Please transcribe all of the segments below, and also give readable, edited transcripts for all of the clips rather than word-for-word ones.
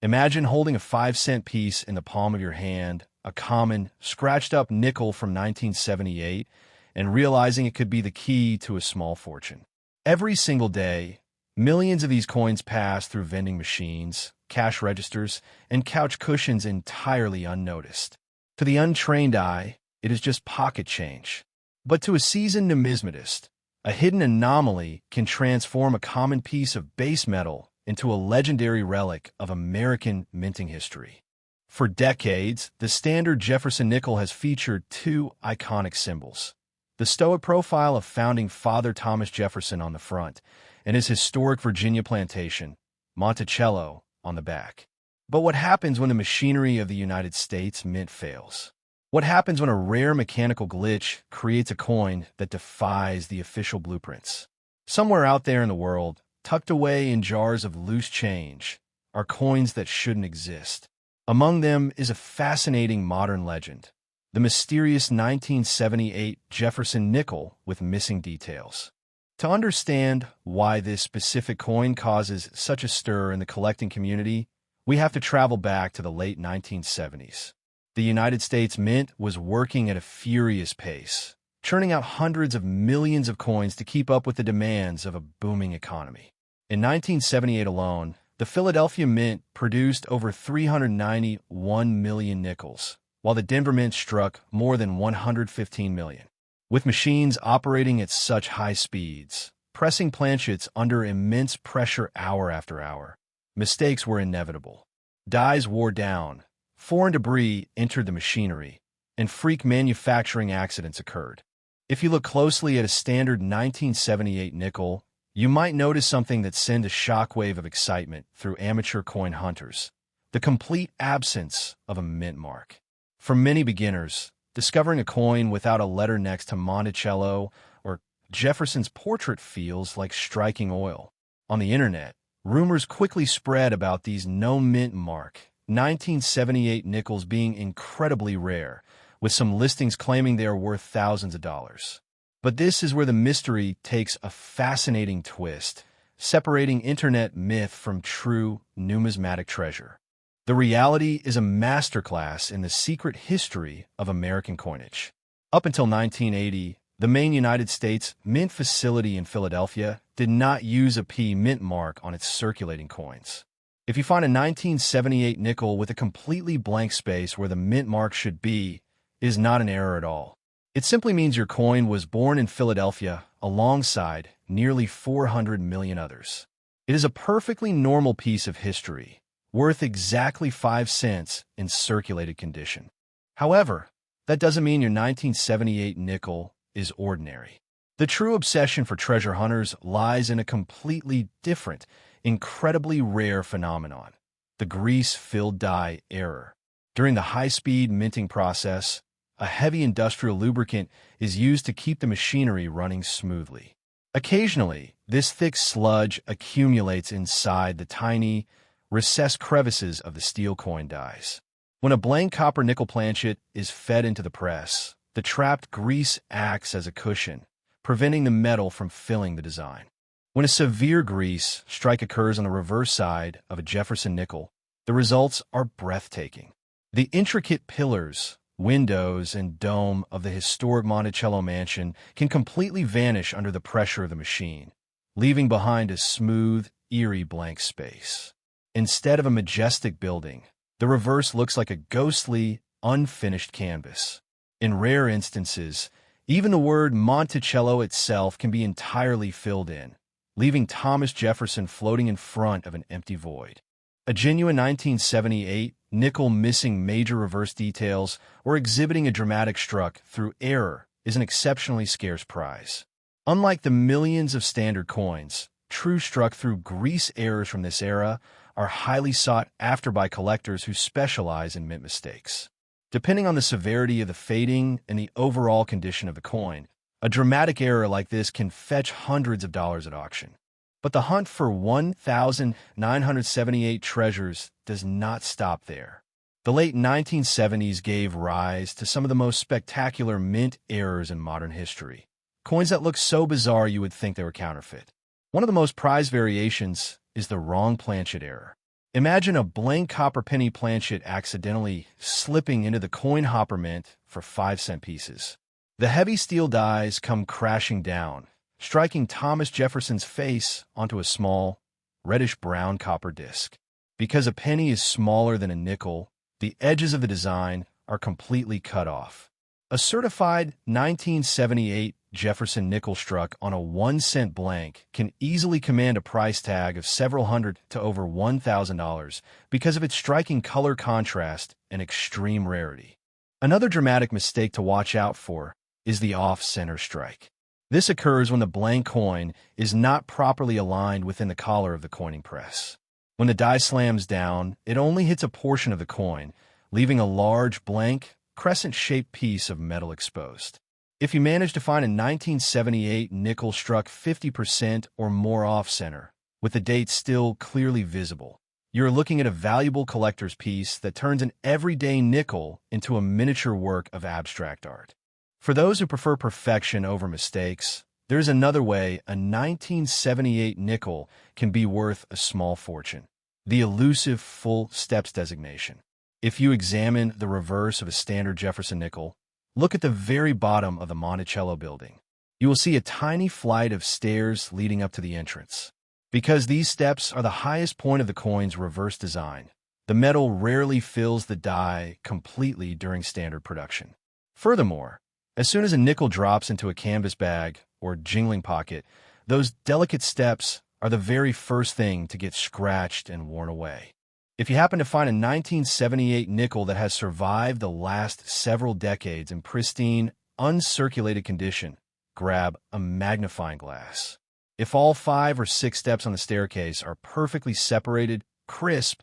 Imagine holding a 5-cent piece in the palm of your hand, a common, scratched-up nickel from 1978, and realizing it could be the key to a small fortune. Every single day, millions of these coins pass through vending machines, cash registers, and couch cushions entirely unnoticed. To the untrained eye, it is just pocket change. But to a seasoned numismatist, a hidden anomaly can transform a common piece of base metal into a legendary relic of American minting history. For decades, the standard Jefferson nickel has featured two iconic symbols: the stoic profile of founding father Thomas Jefferson on the front, and his historic Virginia plantation, Monticello, on the back. But what happens when the machinery of the United States Mint fails? What happens when a rare mechanical glitch creates a coin that defies the official blueprints? Somewhere out there in the world, tucked away in jars of loose change, are coins that shouldn't exist. Among them is a fascinating modern legend, the mysterious 1978 Jefferson Nickel with missing details. To understand why this specific coin causes such a stir in the collecting community, we have to travel back to the late 1970s. The United States Mint was working at a furious pace, churning out hundreds of millions of coins to keep up with the demands of a booming economy. In 1978 alone, the Philadelphia Mint produced over 391 million nickels, while the Denver Mint struck more than 115 million. With machines operating at such high speeds, pressing planchets under immense pressure hour after hour, mistakes were inevitable. Dies wore down, foreign debris entered the machinery, and freak manufacturing accidents occurred. If you look closely at a standard 1978 nickel, you might notice something that sends a shockwave of excitement through amateur coin hunters: the complete absence of a mint mark. For many beginners, discovering a coin without a letter next to Monticello or Jefferson's portrait feels like striking oil. On the internet, rumors quickly spread about these no mint mark 1978 nickels being incredibly rare, with some listings claiming they are worth thousands of dollars. But this is where the mystery takes a fascinating twist, separating internet myth from true numismatic treasure. The reality is a masterclass in the secret history of American coinage. Up until 1980, the main United States Mint facility in Philadelphia did not use a P mint mark on its circulating coins. If you find a 1978 nickel with a completely blank space where the mint mark should be, it is not an error at all. It simply means your coin was born in Philadelphia alongside nearly 400 million others. It is a perfectly normal piece of history, worth exactly 5 cents in circulated condition. However, that doesn't mean your 1978 nickel is ordinary. The true obsession for treasure hunters lies in a completely different, incredibly rare phenomenon: the grease-filled die error. During the high-speed minting process, a heavy industrial lubricant is used to keep the machinery running smoothly. Occasionally, this thick sludge accumulates inside the tiny, recessed crevices of the steel coin dies. When a blank copper nickel planchet is fed into the press, the trapped grease acts as a cushion, preventing the metal from filling the design. When a severe grease strike occurs on the reverse side of a Jefferson nickel, the results are breathtaking. The intricate pillars, windows, and dome of the historic Monticello mansion can completely vanish under the pressure of the machine, leaving behind a smooth, eerie blank space. Instead of a majestic building, the reverse looks like a ghostly, unfinished canvas. In rare instances, even the word Monticello itself can be entirely filled in, leaving Thomas Jefferson floating in front of an empty void. A genuine 1978 nickel missing major reverse details or exhibiting a dramatic struck through error is an exceptionally scarce prize. Unlike the millions of standard coins, true struck through grease errors from this era are highly sought after by collectors who specialize in mint mistakes. Depending on the severity of the fading and the overall condition of the coin, a dramatic error like this can fetch hundreds of dollars at auction. But the hunt for 1,978 treasures does not stop there. The late 1970s gave rise to some of the most spectacular mint errors in modern history. Coins that look so bizarre you would think they were counterfeit. One of the most prized variations is the wrong planchet error. Imagine a blank copper penny planchet accidentally slipping into the coin hopper mint for 5-cent pieces. The heavy steel dies come crashing down, striking Thomas Jefferson's face onto a small, reddish-brown copper disc. Because a penny is smaller than a nickel, the edges of the design are completely cut off. A certified 1978 Jefferson Nickel struck on a 1-cent blank can easily command a price tag of several hundred to over $1,000 because of its striking color contrast and extreme rarity. Another dramatic mistake to watch out for is the off-center strike. This occurs when the blank coin is not properly aligned within the collar of the coining press. When the die slams down, it only hits a portion of the coin, leaving a large, blank, crescent-shaped piece of metal exposed. If you manage to find a 1978 nickel struck 50% or more off-center, with the date still clearly visible, you're looking at a valuable collector's piece that turns an everyday nickel into a miniature work of abstract art. For those who prefer perfection over mistakes, there's another way a 1978 nickel can be worth a small fortune: the elusive full steps designation. If you examine the reverse of a standard Jefferson nickel, look at the very bottom of the Monticello building. You will see a tiny flight of stairs leading up to the entrance. Because these steps are the highest point of the coin's reverse design, the metal rarely fills the die completely during standard production. Furthermore, as soon as a nickel drops into a canvas bag or jingling pocket, those delicate steps are the very first thing to get scratched and worn away. If you happen to find a 1978 nickel that has survived the last several decades in pristine, uncirculated condition, grab a magnifying glass. If all 5 or 6 steps on the staircase are perfectly separated, crisp,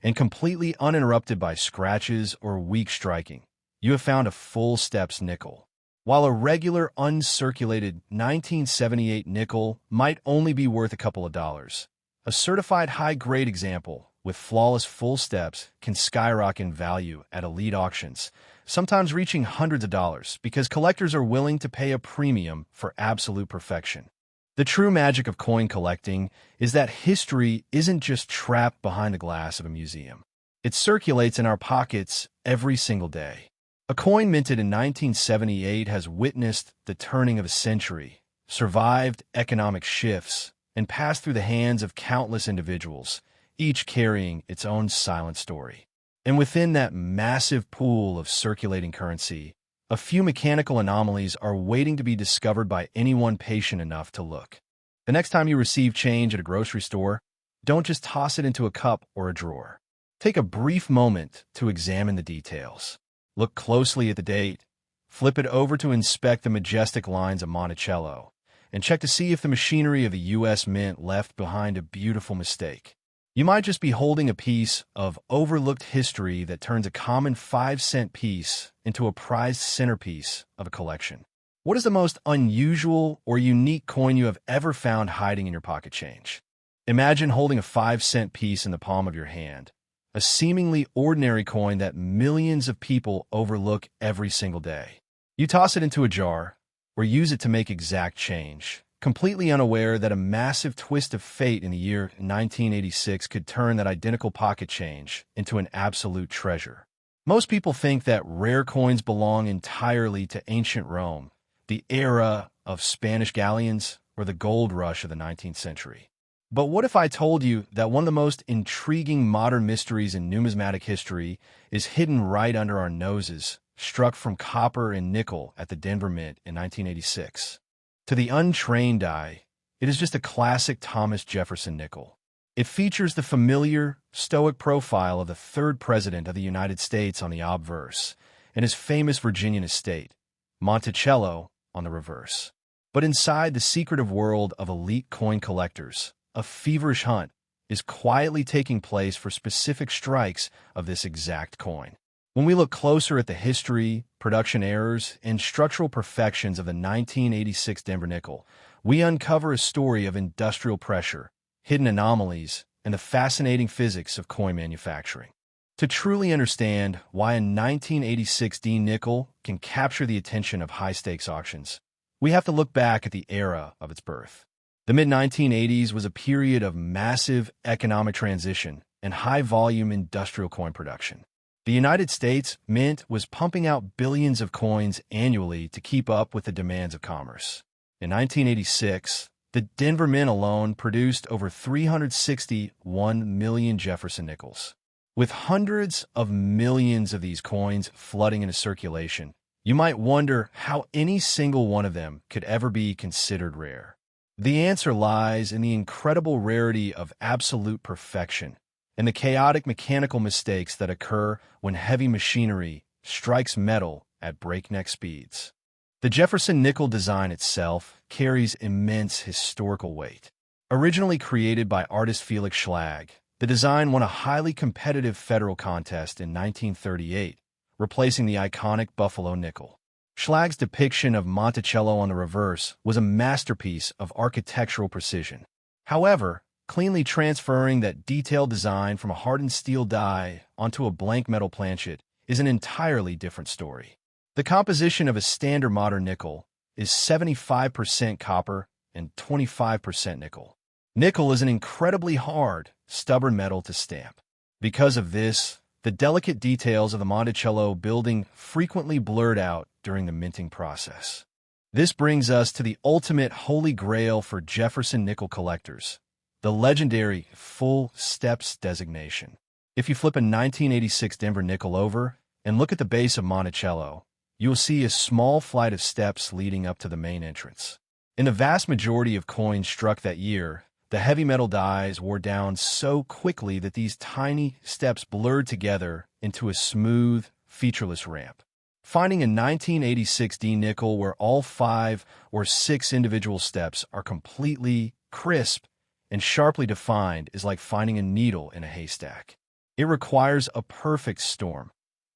and completely uninterrupted by scratches or weak striking, you have found a full steps nickel. While a regular, uncirculated 1978 nickel might only be worth a couple of dollars, a certified high-grade example with flawless full steps can skyrocket in value at elite auctions, sometimes reaching hundreds of dollars because collectors are willing to pay a premium for absolute perfection. The true magic of coin collecting is that history isn't just trapped behind the glass of a museum. It circulates in our pockets every single day. A coin minted in 1978 has witnessed the turning of a century, survived economic shifts, and passed through the hands of countless individuals, each carrying its own silent story. And within that massive pool of circulating currency, a few mechanical anomalies are waiting to be discovered by anyone patient enough to look. The next time you receive change at a grocery store, don't just toss it into a cup or a drawer. Take a brief moment to examine the details. Look closely at the date, flip it over to inspect the majestic lines of Monticello, and check to see if the machinery of the U.S. Mint left behind a beautiful mistake. You might just be holding a piece of overlooked history that turns a common 5-cent piece into a prized centerpiece of a collection. What is the most unusual or unique coin you have ever found hiding in your pocket change? Imagine holding a 5-cent piece in the palm of your hand, a seemingly ordinary coin that millions of people overlook every single day. You toss it into a jar or use it to make exact change, completely unaware that a massive twist of fate in the year 1986 could turn that identical pocket change into an absolute treasure. Most people think that rare coins belong entirely to ancient Rome, the era of Spanish galleons, or the gold rush of the 19th century. But what if I told you that one of the most intriguing modern mysteries in numismatic history is hidden right under our noses, struck from copper and nickel at the Denver Mint in 1986? To the untrained eye, it is just a classic Thomas Jefferson nickel. It features the familiar, stoic profile of the 3rd President of the United States on the obverse, and his famous Virginian estate, Monticello, on the reverse. But inside the secretive world of elite coin collectors, a feverish hunt is quietly taking place for specific strikes of this exact coin. When we look closer at the history, production errors, and structural perfections of the 1986 Denver nickel, we uncover a story of industrial pressure, hidden anomalies, and the fascinating physics of coin manufacturing. To truly understand why a 1986 D nickel can capture the attention of high-stakes auctions, we have to look back at the era of its birth. The mid-1980s was a period of massive economic transition, and high-volume industrial coin production. The United States Mint was pumping out billions of coins annually to keep up with the demands of commerce. In 1986, the Denver Mint alone produced over 361 million Jefferson Nickels. With hundreds of millions of these coins flooding into circulation, you might wonder how any single one of them could ever be considered rare. The answer lies in the incredible rarity of absolute perfection and the chaotic mechanical mistakes that occur when heavy machinery strikes metal at breakneck speeds. The Jefferson Nickel design itself carries immense historical weight. Originally created by artist Felix Schlag, the design won a highly competitive federal contest in 1938, replacing the iconic Buffalo nickel. Schlag's depiction of Monticello on the reverse was a masterpiece of architectural precision. However, cleanly transferring that detailed design from a hardened steel die onto a blank metal planchet is an entirely different story. The composition of a standard modern nickel is 75% copper and 25% nickel. Nickel is an incredibly hard, stubborn metal to stamp. Because of this, the delicate details of the Monticello building frequently blurred out during the minting process. This brings us to the ultimate holy grail for Jefferson Nickel collectors, the legendary full steps designation. If you flip a 1986 Denver nickel over and look at the base of Monticello, you will see a small flight of steps leading up to the main entrance. In the vast majority of coins struck that year, the heavy metal dies wore down so quickly that these tiny steps blurred together into a smooth, featureless ramp. Finding a 1986 D nickel where all 5 or 6 individual steps are completely crisp and sharply defined is like finding a needle in a haystack. It requires a perfect storm.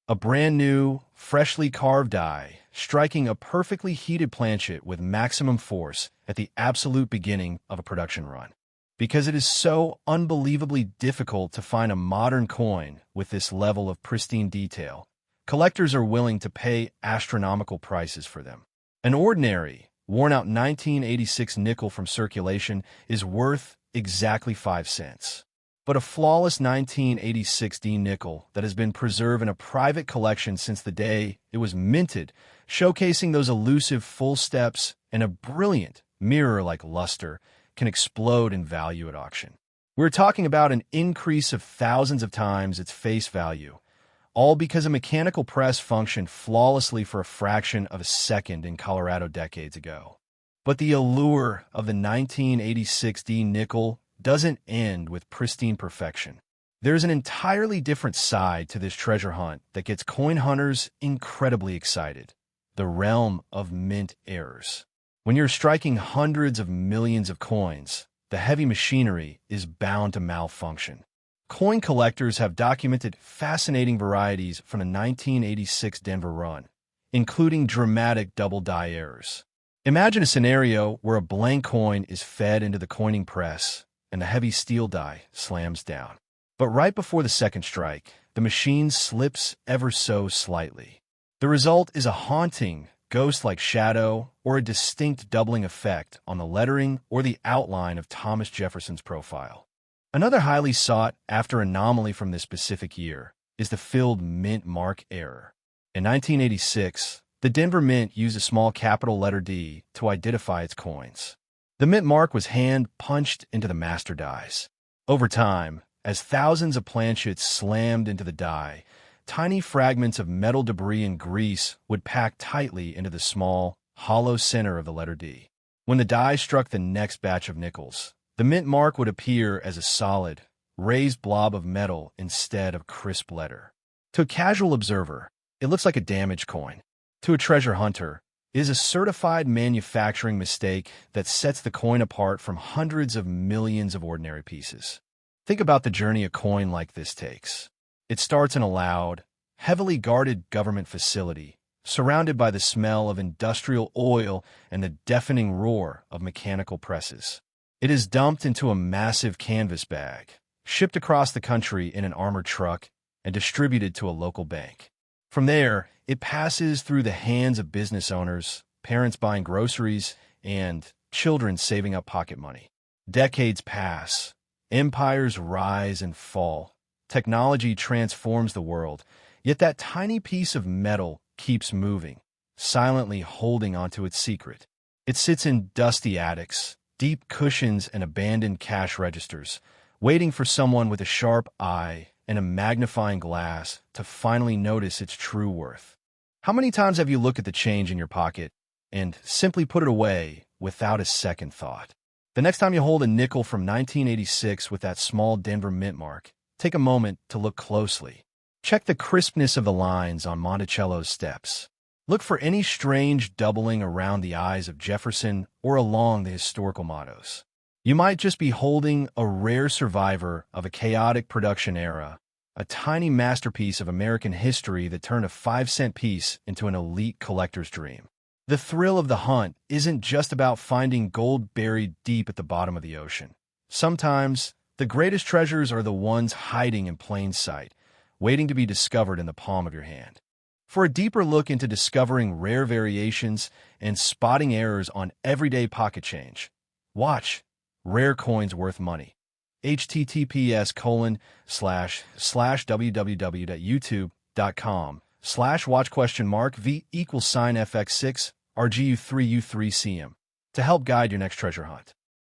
A brand new, freshly carved die, striking a perfectly heated planchet with maximum force at the absolute beginning of a production run. Because it is so unbelievably difficult to find a modern coin with this level of pristine detail, collectors are willing to pay astronomical prices for them. An ordinary, worn-out 1986 nickel from circulation is worth exactly 5 cents. But a flawless 1986 D nickel that has been preserved in a private collection since the day it was minted, showcasing those elusive full steps and a brilliant mirror-like luster, can explode in value at auction. We're talking about an increase of thousands of times its face value, all because a mechanical press functioned flawlessly for a fraction of a second in Colorado decades ago. But the allure of the 1986 D nickel doesn't end with pristine perfection. There's an entirely different side to this treasure hunt that gets coin hunters incredibly excited: the realm of mint errors. When you're striking hundreds of millions of coins, the heavy machinery is bound to malfunction. Coin collectors have documented fascinating varieties from the 1986 Denver run, including dramatic double die errors. Imagine a scenario where a blank coin is fed into the coining press and the heavy steel die slams down. But right before the second strike, the machine slips ever so slightly. The result is a haunting, ghost-like shadow or a distinct doubling effect on the lettering or the outline of Thomas Jefferson's profile. Another highly sought-after anomaly from this specific year is the filled mint mark error. In 1986, the Denver Mint used a small capital letter D to identify its coins. The mint mark was hand-punched into the master dies. Over time, as thousands of planchets slammed into the die, tiny fragments of metal debris and grease would pack tightly into the small, hollow center of the letter D. When the die struck the next batch of nickels, the mint mark would appear as a solid, raised blob of metal instead of crisp letter. To a casual observer, it looks like a damaged coin. To a treasure hunter, it is a certified manufacturing mistake that sets the coin apart from hundreds of millions of ordinary pieces. Think about the journey a coin like this takes. It starts in a loud, heavily guarded government facility, surrounded by the smell of industrial oil and the deafening roar of mechanical presses. It is dumped into a massive canvas bag, shipped across the country in an armored truck, and distributed to a local bank. From there, it passes through the hands of business owners, parents buying groceries, and children saving up pocket money. Decades pass. Empires rise and fall, Technology transforms the world, yet that tiny piece of metal keeps moving, silently holding onto its secret. It sits in dusty attics, deep cushions, and abandoned cash registers, waiting for someone with a sharp eye and a magnifying glass to finally notice its true worth. How many times have you looked at the change in your pocket and simply put it away without a second thought? The next time you hold a nickel from 1986 with that small Denver mint mark, take a moment to look closely. Check the crispness of the lines on Monticello's steps. Look for any strange doubling around the eyes of Jefferson or along the historical mottos. You might just be holding a rare survivor of a chaotic production era, a tiny masterpiece of American history that turned a 5-cent piece into an elite collector's dream. The thrill of the hunt isn't just about finding gold buried deep at the bottom of the ocean. Sometimes, the greatest treasures are the ones hiding in plain sight, waiting to be discovered in the palm of your hand. For a deeper look into discovering rare variations and spotting errors on everyday pocket change, watch Rare Coins Worth Money. https://www.youtube.com/watch?v=FX6RGU3U3CM to help guide your next treasure hunt.